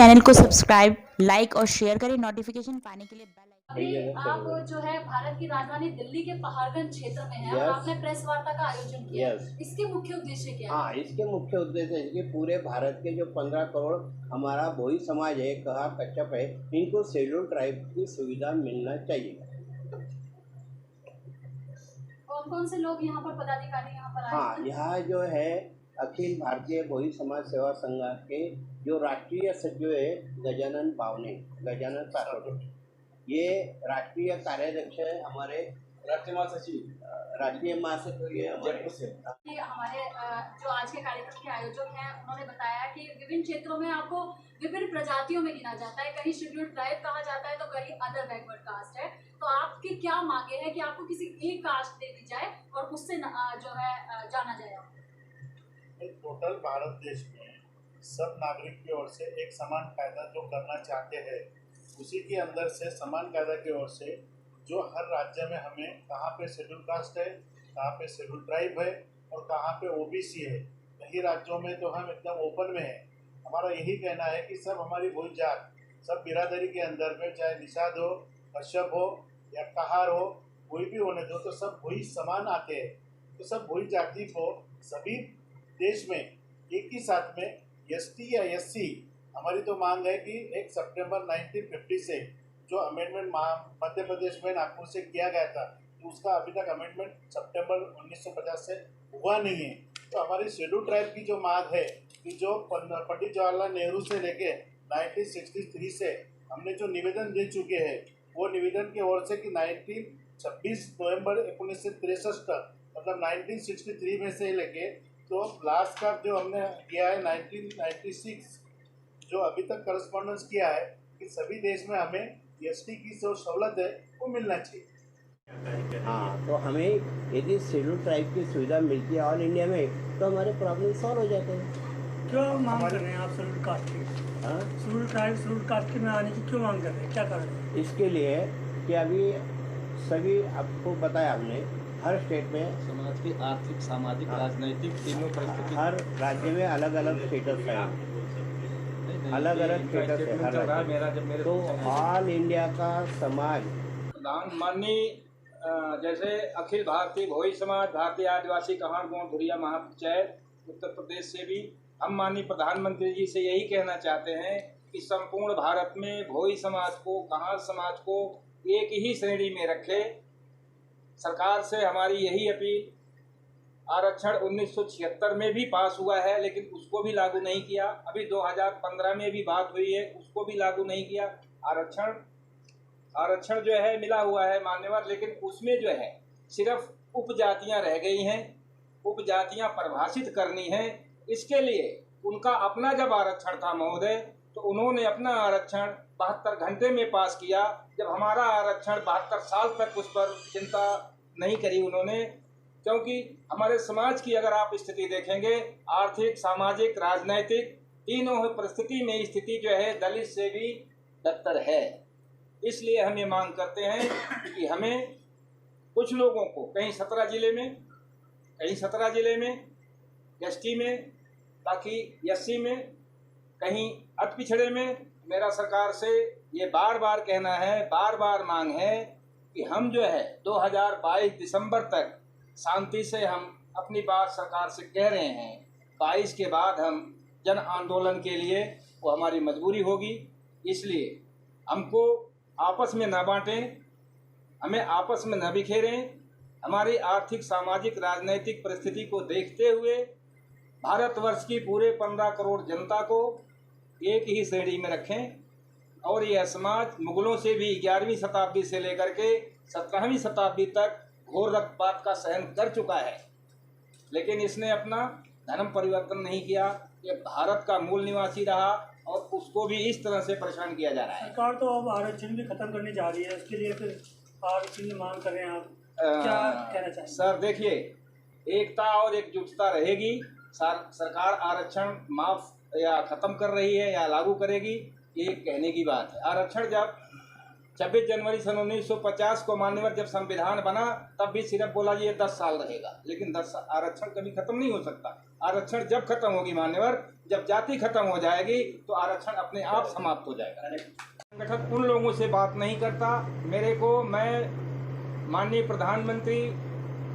Channel को subscribe, like और share करें। नोटिफिकेशन पाने के लिए बेल आइकन। अभी आप जो है भारत की राजधानी दिल्ली के पहाड़गंज क्षेत्र में है और आपने प्रेस वार्ता का आयोजन किया। इसके मुख्य उद्देश्य क्या है? हाँ, इसके मुख्य उद्देश्य है कि पूरे भारत के जो 15 करोड़ हमारा भोई समाज है, कहा कच्छप है, इनको शेड्यूल ट्राइब की सुविधा मिलना चाहिए। कौन कौन से लोग यहाँ पर पदाधिकारी यहाँ पर आए? हाँ, यहाँ जो है अखिल भारतीय भोई समाज सेवा संघ के जो राष्ट्रीय सचिव है गजानन सातोटे, ये राष्ट्रीय कार्याध्यक्ष है हमारे राष्ट्रीय महासचिव है हमारे जो आज के कार्यक्रम के आयोजक हैं उन्होंने बताया कि विभिन्न क्षेत्रों में आपको विभिन्न प्रजातियों में गिना जाता है, कहीं शेड्यूल ट्राइब कहा जाता है तो कहीं अदर बैकवर्ड कास्ट है। तो आपकी क्या मांगे हैं कि आपको किसी एक कास्ट दे दी जाए और उससे जो है जाना जाए? टोटल भारत देश में सब नागरिक की ओर से एक समान कायदा जो करना चाहते हैं, उसी के अंदर से समान कायदा की ओर से जो हर राज्य में हमें कहाँ पे शेड्यूल कास्ट है, कहाँ पे शेड्यूल ट्राइब है और कहाँ पे ओबीसी है, कई राज्यों में तो हम एकदम ओपन में हैं। हमारा यही कहना है कि सब हमारी भोई जात, सब बिरादरी के अंदर में, चाहे निषाद हो, कश्यप हो या कहार हो, कोई भी होने दो, तो सब भोई समान आते हैं। तो सब भोई जाति को सभी देश में एक ही साथ में एसटी या एससी, हमारी तो मांग है कि 1 सितंबर 1950 से जो अमेंडमेंट मध्य प्रदेश में नागपुर से किया गया था, तो उसका अभी तक अमेंडमेंट सितंबर 1950 से हुआ नहीं है। तो हमारी शेड्यूल ट्राइब की जो मांग है कि जो पंडित जवाहरलाल नेहरू से लेके 1963 से हमने जो निवेदन दे चुके हैं, वो निवेदन की ओर से कि 26 नवंबर 1963 तक, मतलब 1963 में से लेके तो लास्ट का जो हमने किया है 1996, जो अभी तक करस्पॉन्डेंस किया है कि सभी देश में हमें एसटी की जो सहूलत है वो मिलना चाहिए। हाँ, तो हमें यदि शेड्यूल ट्राइब की सुविधा मिलती है ऑल इंडिया में तो हमारे प्रॉब्लम सॉल्व हो जाते हैं। क्यों मांग कर रहे हैं आप शेड्यूल कास्ट की? हाँ, शेड्यूल ट्राइब शेड्यूल कास्ट में आने की क्यों मांग कर रहे हैं, क्या कारण है? इसके लिए कि अभी सभी आपको बताया हमने, हर स्टेट में समाज की आर्थिक, सामाजिक, राजनीतिक तीनों परिस्थिति, हर राज्य में अलग अलग स्टेटस है, अलग अलग स्टेटस है हर राज्य में। तो ऑल इंडिया का समाज माननीय जैसे अखिल भारतीय भोई समाज, भारतीय आदिवासी कहार गौड़ धुरिया महापंचायत उत्तर प्रदेश से भी हम माननीय प्रधानमंत्री जी से यही कहना चाहते हैं कि संपूर्ण भारत में भोई समाज को, कहार समाज को एक ही श्रेणी में रखे। सरकार से हमारी यही अपील। आरक्षण 1976 में भी पास हुआ है लेकिन उसको भी लागू नहीं किया। अभी 2015 में भी बात हुई है, उसको भी लागू नहीं किया। आरक्षण जो है मिला हुआ है मान्यवर, लेकिन उसमें जो है सिर्फ उपजातियां रह गई हैं। उपजातियां परिभाषित करनी है, इसके लिए उनका अपना जब आरक्षण था महोदय, तो उन्होंने अपना आरक्षण 72 घंटे में पास किया। जब हमारा आरक्षण 72 साल तक उस पर चिंता नहीं करी उन्होंने, क्योंकि हमारे समाज की अगर आप स्थिति देखेंगे, आर्थिक, सामाजिक, राजनैतिक तीनों परिस्थिति में स्थिति जो है दलित से भी बदतर है। इसलिए हम ये मांग करते हैं कि हमें कुछ लोगों को कहीं 17 जिले में एसटी में, बाकी एससी में, कहीं अति पिछड़े में। मेरा सरकार से ये बार बार कहना है, बार बार मांग है कि हम जो है 2022 दिसंबर तक शांति से हम अपनी बात सरकार से कह रहे हैं। 22 के बाद हम जन आंदोलन के लिए वो हमारी मजबूरी होगी। इसलिए हमको आपस में न बांटें, हमें आपस में न बिखेरें। हमारी आर्थिक, सामाजिक, राजनैतिक परिस्थिति को देखते हुए भारतवर्ष की पूरे 15 करोड़ जनता को एक ही श्रेणी में रखें। और यह समाज मुगलों से भी 11वीं शताब्दी से लेकर के 17वीं शताब्दी तक घोर रक्तपात का सहन कर चुका है, लेकिन इसने अपना धर्म परिवर्तन नहीं किया। ये भारत का मूल निवासी रहा और उसको भी इस तरह से परेशान किया जा रहा है। सरकार तो अब आरक्षण भी खत्म करने जा रही है, इसके लिए फिर आरक्षण की मांग कर रहे हैं आप, क्या कहना चाहेंगे? सर देखिए, एकता और एकजुटता रहेगी। सरकार आरक्षण माफ या खत्म कर रही है या लागू करेगी, ये कहने की बात है। आरक्षण जब 26 जनवरी सन 1950 को मान्यवर जब संविधान बना, तब भी सिर्फ बोला ये 10 साल रहेगा, लेकिन आरक्षण कभी खत्म नहीं हो सकता। आरक्षण जब खत्म होगी मान्यवर, जब जाति खत्म हो जाएगी तो आरक्षण अपने आप समाप्त हो जाएगा। संगठन उन लोगों से बात नहीं करता। मैं माननीय प्रधानमंत्री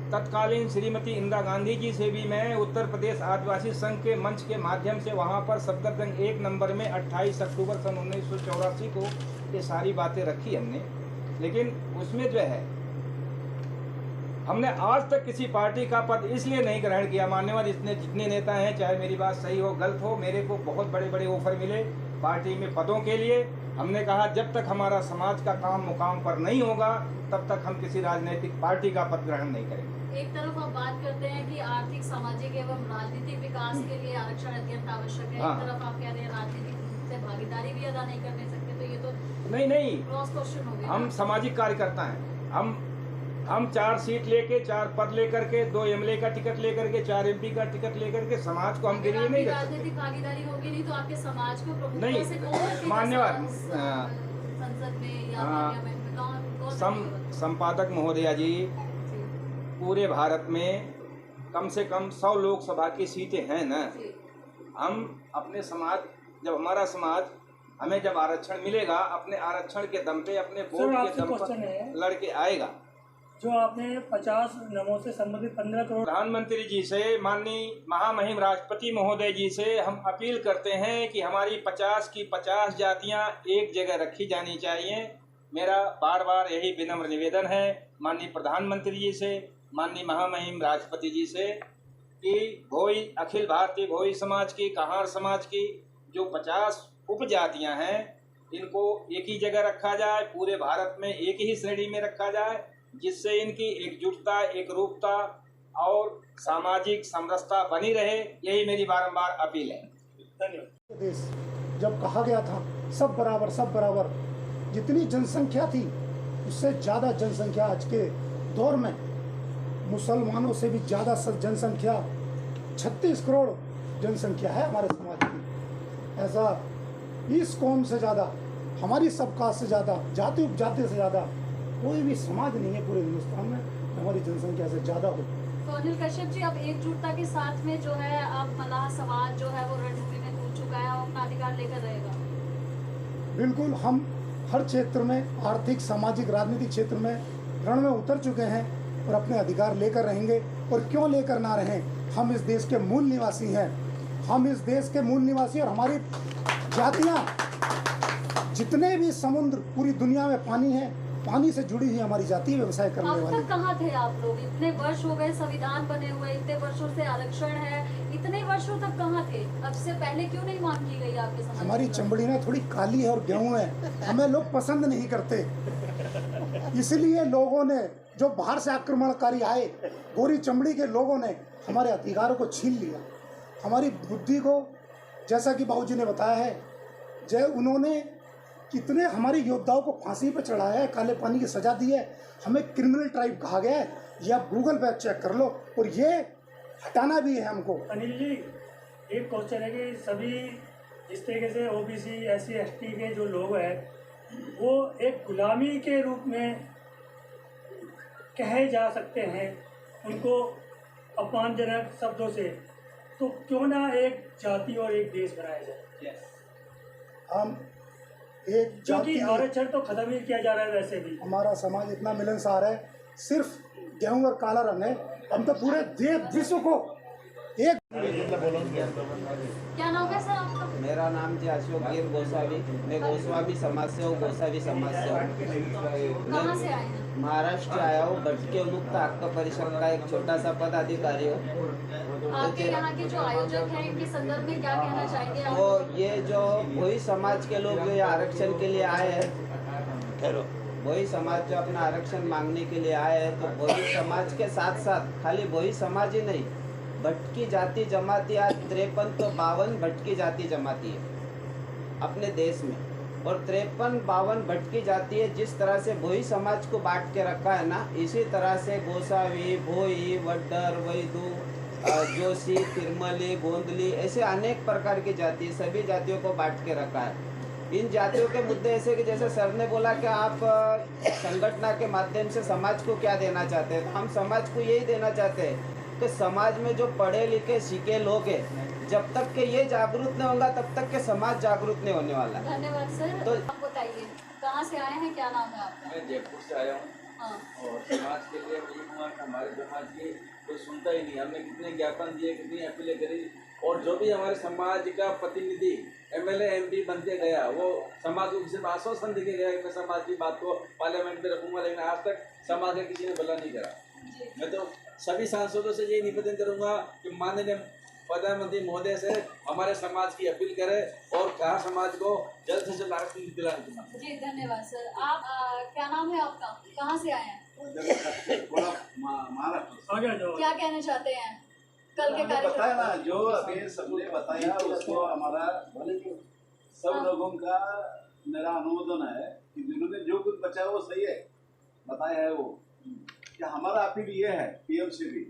तत्कालीन श्रीमती इंदिरा गांधी जी से भी मैं उत्तर प्रदेश आदिवासी संघ के मंच के माध्यम से वहां पर सफदरजंग 1 नंबर में 28 अक्टूबर सन 1984 को ये सारी बातें रखी हमने, लेकिन उसमें जो है हमने आज तक किसी पार्टी का पद इसलिए नहीं ग्रहण किया। मान्यवर जितने नेता हैं, चाहे मेरी बात सही हो गलत हो, मेरे को बहुत बड़े बड़े ऑफर मिले पार्टी में पदों के लिए। हमने कहा जब तक हमारा समाज का काम मुकाम पर नहीं होगा तब तक हम किसी राजनीतिक पार्टी का पद ग्रहण नहीं करेंगे। एक तरफ आप बात करते हैं कि आर्थिक, सामाजिक एवं राजनीतिक विकास के लिए आरक्षण अत्यंत आवश्यक है। हाँ। एक तरफ आप कह रहे हैं राजनीतिक रूप से भागीदारी भी अदा नहीं करने सकते, तो ये तो नहीं क्रॉस क्वेश्चन हो गया। हम सामाजिक कार्यकर्ता हैं। हम 4 सीट लेके, 4 पद लेकर के, 2 एमएलए का टिकट लेकर के, 4 एमपी का टिकट लेकर के समाज को हम गिरवी नहीं कर सकते। राजनीतिक भागीदारी होगी नहीं तो आपके समाज को प्रमुखता नहीं, से कौन रखेगा? मान्यवर संसद में या पार्लियामेंट में कौन रखेगा? संपादक महोदया जी, पूरे भारत में कम से कम 100 लोकसभा की सीटें हैं ना। हम अपने समाज, जब हमारा समाज हमें जब आरक्षण मिलेगा, अपने आरक्षण के दम पे, अपने वोट के दम पर लड़के आएगा। जो आपने 50 नामों से संबंधित 15 करोड़ प्रधानमंत्री जी से, माननीय महामहिम राष्ट्रपति महोदय जी से हम अपील करते हैं कि हमारी 50 की 50 जातियां एक जगह रखी जानी चाहिए। मेरा बार बार यही विनम्र निवेदन है माननीय प्रधानमंत्री जी से, माननीय महामहिम राष्ट्रपति जी से कि भोई, अखिल भारतीय भोई समाज की, कहार समाज की जो 50 उपजातियां हैं, इनको एक ही जगह रखा जाए, पूरे भारत में एक ही श्रेणी में रखा जाए, जिससे इनकी एकजुटता, एकरूपता और सामाजिक समरसता बनी रहे। यही मेरी बारंबार अपील है। धन्यवाद। देश जब कहा गया था सब बराबर, सब बराबर, जितनी जनसंख्या थी उससे ज़्यादा जनसंख्या आज के दौर में, मुसलमानों से भी ज़्यादा जनसंख्या, 36 करोड़ जनसंख्या है हमारे समाज की। ऐसा 20 कौम से ज़्यादा, हमारी सब कास्ट से ज़्यादा, जाति उपजाति से ज़्यादा कोई भी समाज नहीं है पूरे हिंदुस्तान में हमारी जनसंख्या से ज़्यादा हो। तो अनिल कश्यप जी, अब एकजुटता के साथ में जो है अब मलाह समाज जो है वो रणभूमि में कूद चुका है और अपना अधिकार लेकर रहेगा। बिल्कुल, हम हर क्षेत्र में, आर्थिक, सामाजिक, राजनीतिक क्षेत्र में रण में उतर चुके हैं और अपने अधिकार लेकर रहेंगे। और क्यों लेकर ना रहें, हम इस देश के मूल निवासी हैं। हम इस देश के मूल निवासी, और हमारी जातियाँ, जितने भी समुद्र पूरी दुनिया में पानी है, पानी से जुड़ी हुई हमारी जातीय व्यवसाय करने अब वाली। तक कहाँ थे आप लोग? इतने वर्ष हो गए संविधान बने हुए, इतने वर्षों से आरक्षण है, इतने वर्षों तक कहाँ थे? अब से पहले क्यों नहीं मांग की गई आपके समाज? हमारी चमड़ी ना थोड़ी काली है और गेहूं है, हमें लोग पसंद नहीं करते, इसलिए लोगों ने, जो बाहर से आक्रमणकारी आए, गोरी चमड़ी के लोगों ने हमारे अधिकारों को छीन लिया। हमारी बुद्धि को, जैसा कि बाबूजी ने बताया है, जय उन्होंने कितने हमारे योद्धाओं को फांसी पर चढ़ाया है, काले पानी की सजा दी है, हमें क्रिमिनल ट्राइब कहा गया है। ये आप गूगल पे चेक कर लो, और ये हटाना भी है हमको। अनिल जी, एक क्वेश्चन है कि सभी जिस तरीके से ओबीसी, SC, ST के जो लोग हैं वो एक गुलामी के रूप में कहे जा सकते हैं, उनको अपमानजनक शब्दों से, तो क्यों ना एक जाति और एक देश बनाया जाए? हम एक क्योंकि जाति, आरक्षण तो खत्म ही किया जा रहा है वैसे भी। हमारा समाज इतना मिलनसार है, सिर्फ गेहूं और काला रंग है, हम तो पूरे देश विश्व को एक। क्या नाम है सर आपका? मेरा नाम जी अशोक गिर गोसावी, मैं गोस्वामी समाज से हूँ, गोसावी समाज से हूँ। कहाँ से आए हैं? महाराष्ट्र आया हूँ, भटके मुक्त हक्क परिषद का एक छोटा सा पदाधिकारी हूँ। आपके यहाँ के जो आयोजक हैं इनके संदर्भ में क्या कहना चाहेंगे आप? तो ये जो भोई समाज के लोग जो ये आरक्षण के लिए आए हैं, भोई समाज जो अपना आरक्षण मांगने के लिए आए हैं, तो भोई समाज के साथ साथ खाली भोई समाज ही नहीं, भटकी जाति जमाती, आज 53 तो 52 भटकी जाति जमाती है अपने देश में, और 53-52 भटकी जाती है। जिस तरह से भोई समाज को बांट के रखा है ना, इसी तरह से गोसावी, भोई, वड्डर, वैदू, जोशी, तिरमली, गोंदली, ऐसे अनेक प्रकार की जाति, सभी जातियों को बांट के रखा है। इन जातियों के मुद्दे ऐसे कि जैसे सर ने बोला कि आप संगठन के माध्यम से समाज को क्या देना चाहते हैं, तो हम समाज को यही देना चाहते हैं कि समाज में जो पढ़े लिखे सीखे लोग हैं जब तक के ये जागरूक नहीं होगा तब तक के समाज जागरूक नहीं होने वाला है। धन्यवाद सर। तो- आप बताइए कहाँ से आए हैं, क्या नाम है आपका? मैं जयपुर से आया हूँ हाँ और समाज के लिए वही हुआ कि हमारे समाज की कोई सुनता ही नहीं। हमने कितने ज्ञापन दिए, कितनी अपीलें करी, और जो भी हमारे समाज का प्रतिनिधि एमएलए एमपी बनते गया वो समाज को सिर्फ आश्वासन देके गया कि मैं समाज की बात को पार्लियामेंट में रखूंगा, लेकिन आज तक समाज का किसी ने भला नहीं करा। जी मैं तो सभी सांसदों से यही निवेदन करूंगा कि माननीय प्रधानमंत्री महोदय से हमारे समाज की अपील करें और कहा समाज को जल्द से जल्द आरक्षण दिलाएं। जी धन्यवाद सर। आप क्या नाम है आपका, कहाँ से आए हैं, महाराष्ट्र आ गया जो क्या कहना चाहते हैं कल के बताया कार्यक्रम? ना, जो अभी सबने बताया उसको हमारा सब लोगों का मेरा अनुमोदन है कि जिन्होंने जो कुछ बताया वो सही है, बताया है वो। कि हमारा अपील ये है पीएमसीबी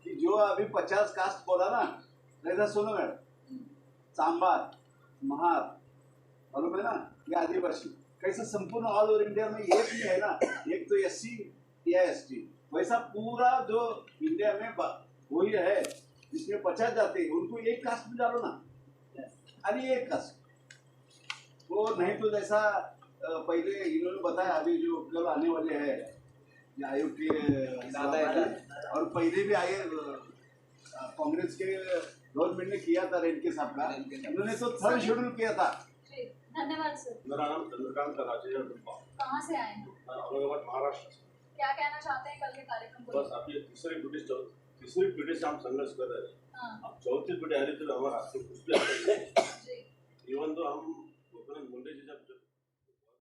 कि जो अभी 50 कास्ट बोला ना, ऐसा सुनो मैडम, सांबार, महार, मालूम है ना, ये आदिवासी कैसे संपूर्ण ऑल ओवर इंडिया में एक ही है ना, एक तो एससी या एसटी, वैसा पूरा जो इंडिया में वही है जिसमें 50 जाते हैं उनको एक कास्ट में डालो ना, खाली एक कास्ट। वो नहीं तो जैसा पहले इन्होंने बताया, अभी जो कल आने वाले हैं आयोग के और पहले भी आए कांग्रेस के गवर्नमेंट ने किया था रेड्डी साहब का, उन्होंने तो 3rd शेड्यूल किया था। जी धन्यवाद सर। मेरा नाम चंद्रकांत राजेश दुब्बा, कहाँ से आए हैं, औरंगाबाद महाराष्ट्र से। क्या कहना चाहते हैं कल के कार्यक्रम को? बस अभी तीसरी पीढ़ी से हम संघर्ष कर रहे हैं। हाँ अब चौथी पीढ़ी आ रही तो हमारा कुछ भी जी इवन तो हम मुंडे जी जब